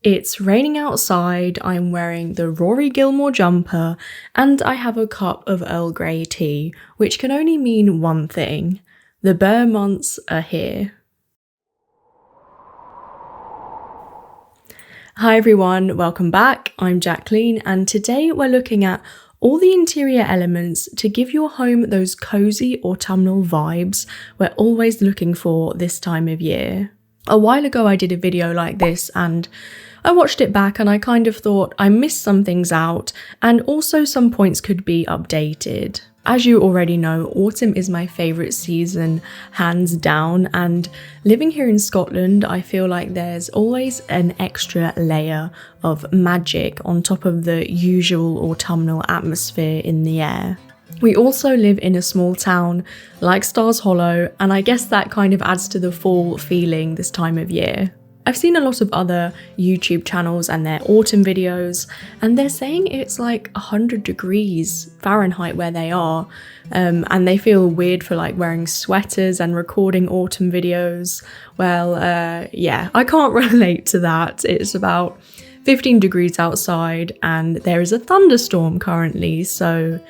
It's raining outside, I'm wearing the Rory Gilmore jumper, and I have a cup of Earl Grey tea, which can only mean one thing. The bear months are here. Hi everyone, welcome back. I'm Jacqueline, and today we're looking at all the interior elements to give your home those cozy autumnal vibes we're always looking for this time of year. A while ago I did a video like this and I watched it back and I kind of thought I missed some things out and also some points could be updated. As you already know, autumn is my favourite season, hands down, and living here in Scotland, I feel like there's always an extra layer of magic on top of the usual autumnal atmosphere in the air. We also live in a small town like Stars Hollow, and I guess that kind of adds to the fall feeling this time of year. I've seen a lot of other YouTube channels and their autumn videos, and they're saying it's like 100 degrees Fahrenheit where they are, and they feel weird for like wearing sweaters and recording autumn videos. Well, yeah, I can't relate to that. It's about 15 degrees outside and there is a thunderstorm currently, so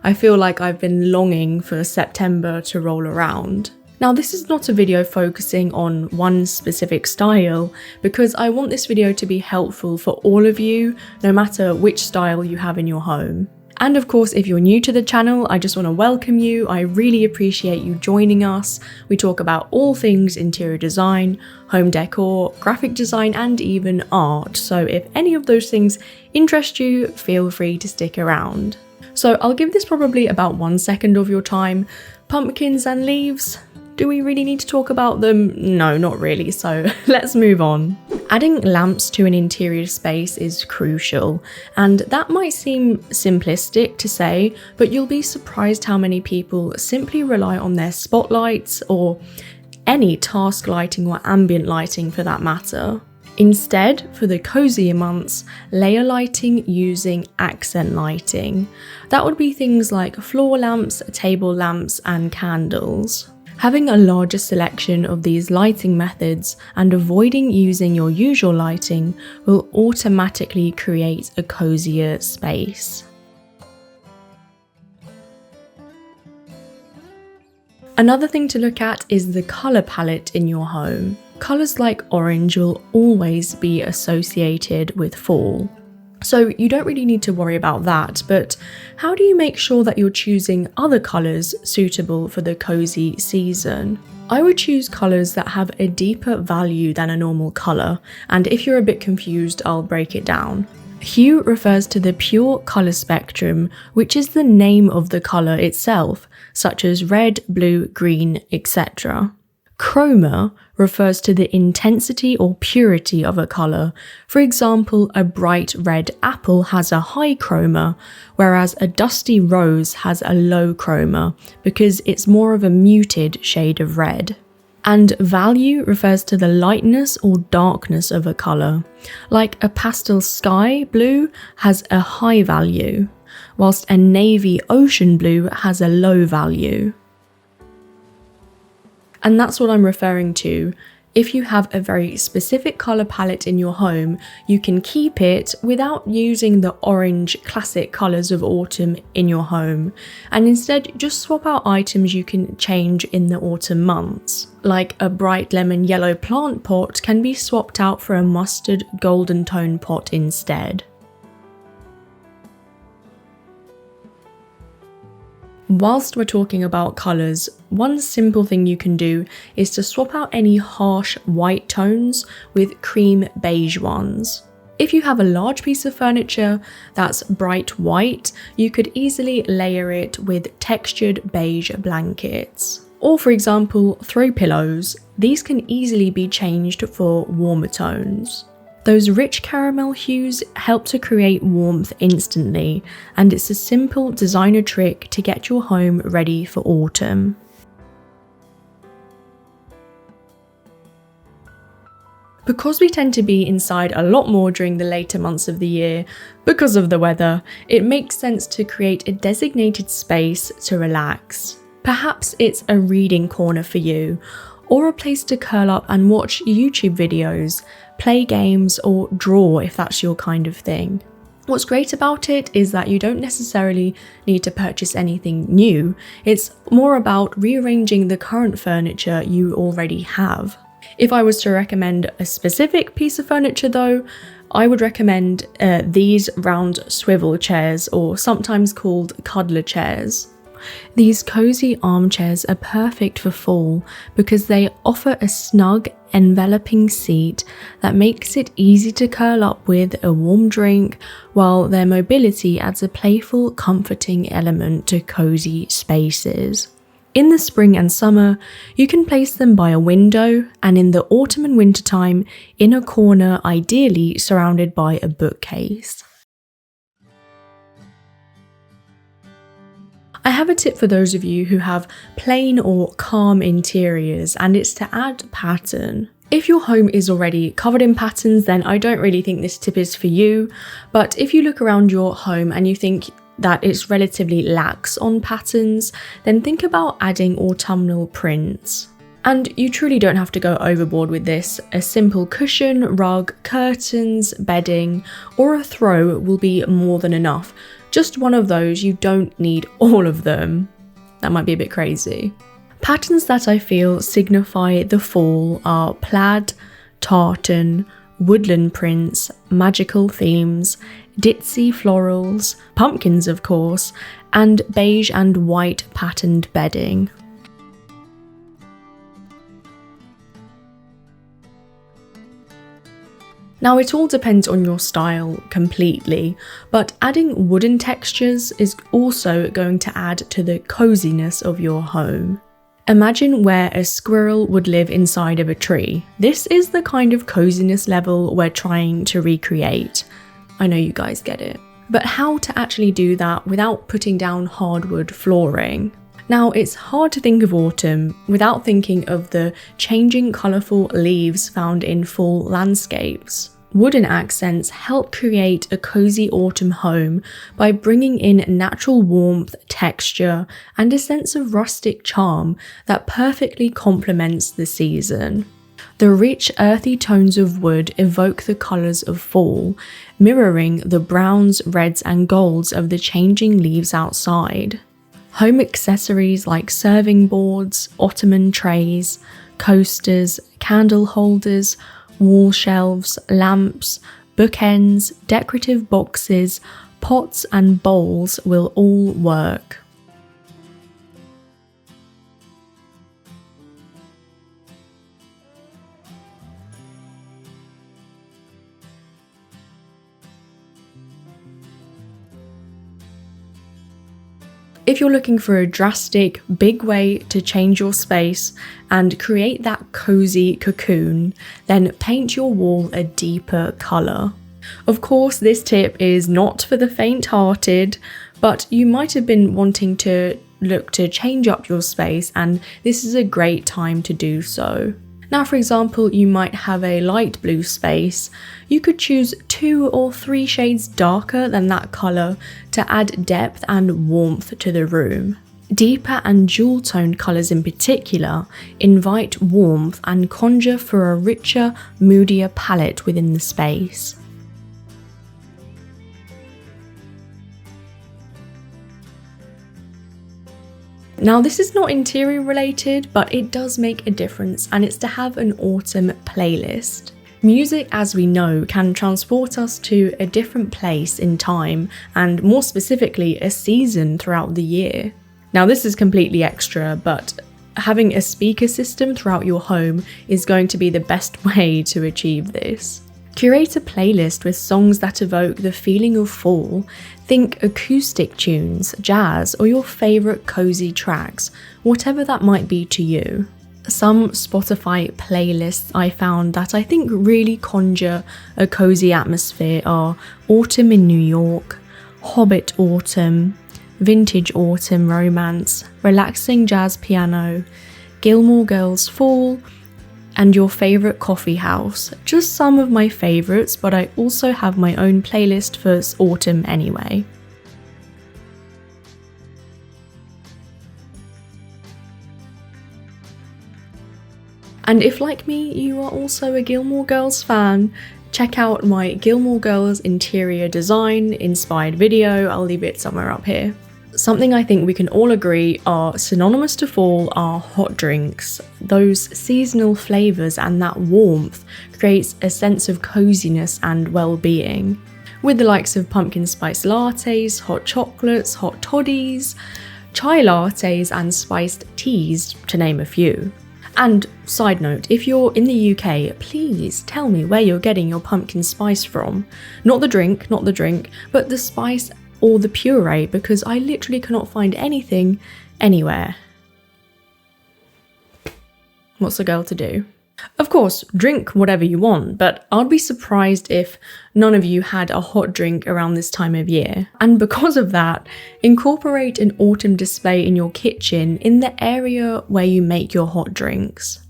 I feel like I've been longing for September to roll around. Now, this is not a video focusing on one specific style because I want this video to be helpful for all of you, no matter which style you have in your home. And of course, if you're new to the channel, I just want to welcome you. I really appreciate you joining us. We talk about all things interior design, home decor, graphic design, and even art. So if any of those things interest you, feel free to stick around. So I'll give this probably about 1 second of your time. Pumpkins and leaves. Do we really need to talk about them? No, not really, so let's move on. Adding lamps to an interior space is crucial, and that might seem simplistic to say, but you'll be surprised how many people simply rely on their spotlights or any task lighting or ambient lighting for that matter. Instead, for the cozier months, layer lighting using accent lighting. That would be things like floor lamps, table lamps, and candles. Having a larger selection of these lighting methods and avoiding using your usual lighting will automatically create a cozier space. Another thing to look at is the colour palette in your home. Colours like orange will always be associated with fall. So you don't really need to worry about that, but how do you make sure that you're choosing other colours suitable for the cozy season? I would choose colours that have a deeper value than a normal colour, and if you're a bit confused, I'll break it down. Hue refers to the pure colour spectrum, which is the name of the colour itself, such as red, blue, green, etc. Chroma refers to the intensity or purity of a colour. For example, a bright red apple has a high chroma, whereas a dusty rose has a low chroma because it's more of a muted shade of red. And value refers to the lightness or darkness of a colour. Like a pastel sky blue has a high value, whilst a navy ocean blue has a low value. And that's what I'm referring to. If you have a very specific colour palette in your home, you can keep it without using the orange classic colours of autumn in your home, and instead just swap out items you can change in the autumn months. Like a bright lemon yellow plant pot can be swapped out for a mustard golden tone pot instead. Whilst we're talking about colours, one simple thing you can do is to swap out any harsh white tones with cream beige ones. If you have a large piece of furniture that's bright white, you could easily layer it with textured beige blankets. Or for example, throw pillows. These can easily be changed for warmer tones. Those rich caramel hues help to create warmth instantly, and it's a simple designer trick to get your home ready for autumn. Because we tend to be inside a lot more during the later months of the year because of the weather, it makes sense to create a designated space to relax. Perhaps it's a reading corner for you, or a place to curl up and watch YouTube videos. play games, or draw if that's your kind of thing. What's great about it is that you don't necessarily need to purchase anything new. It's more about rearranging the current furniture you already have. If I was to recommend a specific piece of furniture though, I would recommend these round swivel chairs, or sometimes called cuddler chairs. These cozy armchairs are perfect for fall because they offer a snug, enveloping seat that makes it easy to curl up with a warm drink, while their mobility adds a playful, comforting element to cozy spaces. In the spring and summer, you can place them by a window, and in the autumn and winter time, in a corner, ideally surrounded by a bookcase. I have a tip for those of you who have plain or calm interiors, and it's to add pattern. If your home is already covered in patterns, then I don't really think this tip is for you, but if you look around your home and you think that it's relatively lax on patterns, then think about adding autumnal prints. And you truly don't have to go overboard with this. A simple cushion, rug, curtains, bedding, or a throw will be more than enough. Just one of those, you don't need all of them. That might be a bit crazy. Patterns that I feel signify the fall are plaid, tartan, woodland prints, magical themes, ditzy florals, pumpkins of course, and beige and white patterned bedding. Now it all depends on your style completely, but adding wooden textures is also going to add to the coziness of your home. Imagine where a squirrel would live inside of a tree. This is the kind of coziness level we're trying to recreate. I know you guys get it. But how to actually do that without putting down hardwood flooring? Now, it's hard to think of autumn without thinking of the changing colourful leaves found in fall landscapes. Wooden accents help create a cosy autumn home by bringing in natural warmth, texture, and a sense of rustic charm that perfectly complements the season. The rich, earthy tones of wood evoke the colours of fall, mirroring the browns, reds, and golds of the changing leaves outside. Home accessories like serving boards, ottoman trays, coasters, candle holders, wall shelves, lamps, bookends, decorative boxes, pots and bowls will all work. If you're looking for a drastic, big way to change your space and create that cozy cocoon, then paint your wall a deeper colour. Of course, this tip is not for the faint-hearted, but you might have been wanting to look to change up your space, and this is a great time to do so. Now, for example, you might have a light blue space. You could choose 2 or 3 shades darker than that colour to add depth and warmth to the room. Deeper and jewel-toned colours in particular invite warmth and conjure for a richer, moodier palette within the space. Now, this is not interior related, but it does make a difference, and it's to have an autumn playlist. Music, as we know, can transport us to a different place in time, and more specifically, a season throughout the year. Now, this is completely extra, but having a speaker system throughout your home is going to be the best way to achieve this. Curate a playlist with songs that evoke the feeling of fall. Think acoustic tunes, jazz, or your favourite cozy tracks, whatever that might be to you. Some Spotify playlists I found that I think really conjure a cozy atmosphere are Autumn in New York, Hobbit Autumn, Vintage Autumn Romance, Relaxing Jazz Piano, Gilmore Girls Fall, and your favourite coffee house. Just some of my favourites, but I also have my own playlist for autumn anyway. And if, like me, you are also a Gilmore Girls fan, check out my Gilmore Girls interior design inspired video. I'll leave it somewhere up here. Something I think we can all agree are synonymous to fall are hot drinks. Those seasonal flavours and that warmth creates a sense of coziness and well-being. With the likes of pumpkin spice lattes, hot chocolates, hot toddies, chai lattes and spiced teas, to name a few. And side note, if you're in the UK, please tell me where you're getting your pumpkin spice from. Not the drink, but the spice or the puree, because I literally cannot find anything anywhere. What's a girl to do? Of course, drink whatever you want, but I'd be surprised if none of you had a hot drink around this time of year. And because of that, incorporate an autumn display in your kitchen in the area where you make your hot drinks.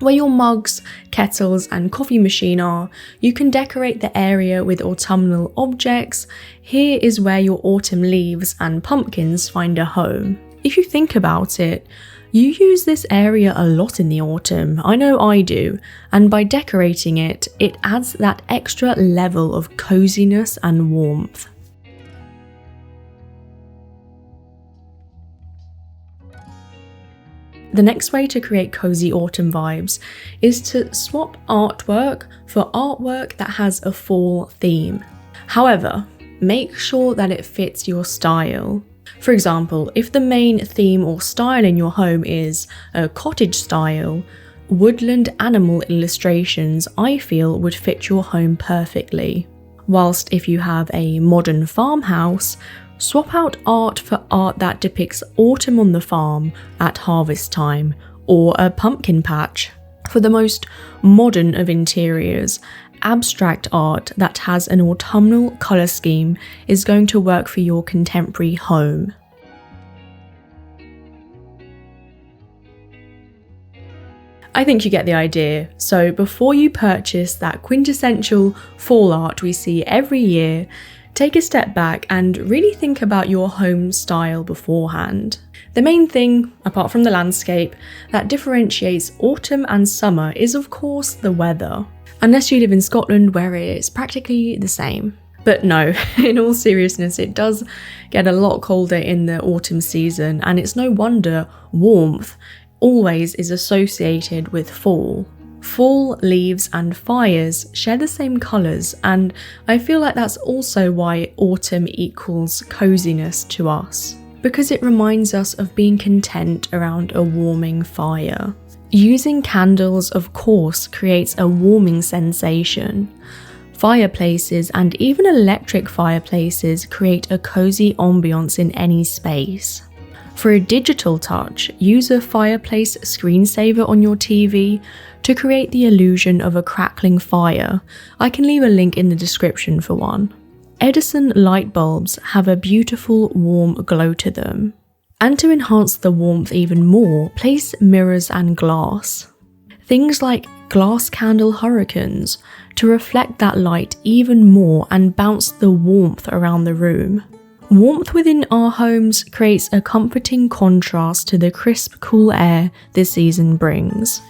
Where your mugs, kettles and coffee machine are, you can decorate the area with autumnal objects. Here is where your autumn leaves and pumpkins find a home. If you think about it, you use this area a lot in the autumn, I know I do, and by decorating it, it adds that extra level of coziness and warmth. The next way to create cozy autumn vibes is to swap artwork for artwork that has a fall theme. However, make sure that it fits your style. For example, if the main theme or style in your home is a cottage style, woodland animal illustrations I feel would fit your home perfectly. Whilst if you have a modern farmhouse, swap out art for art that depicts autumn on the farm at harvest time, or a pumpkin patch. For the most modern of interiors, abstract art that has an autumnal colour scheme is going to work for your contemporary home. I think you get the idea, so before you purchase that quintessential fall art we see every year, take a step back and really think about your home style beforehand. The main thing, apart from the landscape, that differentiates autumn and summer is of course the weather. Unless you live in Scotland where it's practically the same. But no, in all seriousness, it does get a lot colder in the autumn season, and it's no wonder warmth always is associated with fall. Fall, leaves and fires share the same colours, and I feel like that's also why autumn equals coziness to us, because it reminds us of being content around a warming fire. Using candles, of course, creates a warming sensation. Fireplaces and even electric fireplaces create a cozy ambience in any space. For a digital touch, use a fireplace screensaver on your TV to create the illusion of a crackling fire. I can leave a link in the description for one. Edison light bulbs have a beautiful warm glow to them. And to enhance the warmth even more, place mirrors and glass. Things like glass candle hurricanes to reflect that light even more and bounce the warmth around the room. Warmth within our homes creates a comforting contrast to the crisp, cool air this season brings.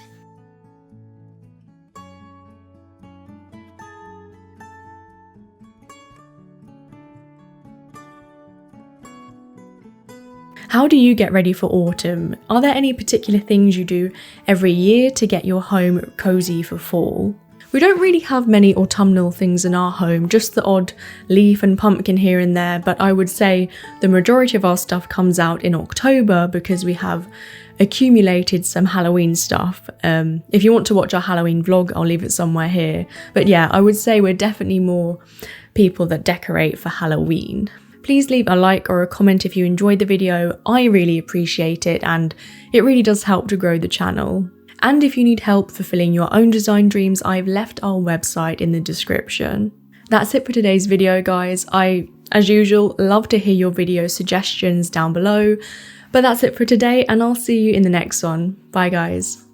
How do you get ready for autumn? Are there any particular things you do every year to get your home cozy for fall? We don't really have many autumnal things in our home, just the odd leaf and pumpkin here and there, but I would say the majority of our stuff comes out in October because we have accumulated some Halloween stuff. If you want to watch our Halloween vlog, I'll leave it somewhere here. But yeah, I would say we're definitely more people that decorate for Halloween. Please leave a like or a comment if you enjoyed the video. I really appreciate it, and it really does help to grow the channel. And if you need help fulfilling your own design dreams, I've left our website in the description. That's it for today's video, guys. I, as usual, love to hear your video suggestions down below. But that's it for today, and I'll see you in the next one. Bye, guys.